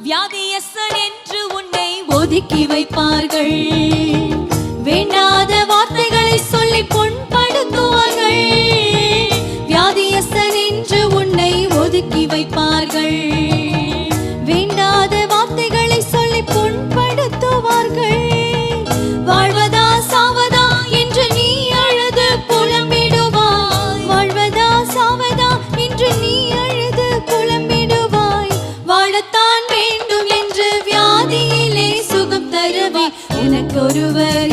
வியாதியஸ்தன் என்று உன்னை ஒதுக்கி வைப்பார்கள். வேண்டாத வார்த்தைகளை சொல்லி புண்படுத்துவார்கள். வியாதியஸ்தன் என்று உன்னை ஒதுக்கி வைப்பார்கள். வேண்டாத வார்த்தைகளை சொல்லி புண்படுத்துவார்கள். வாழ்வதா சாவதா என்று நீ அழுது புலம்பிடுவாய். வாழ்வதா சாவதா என்று நீ அழுது புலம்பிடுவாய். வாழத்தான் வேண்டும் என்று வியாதியிலே சுகம் தருவாய். எனக்கு ஒருவர்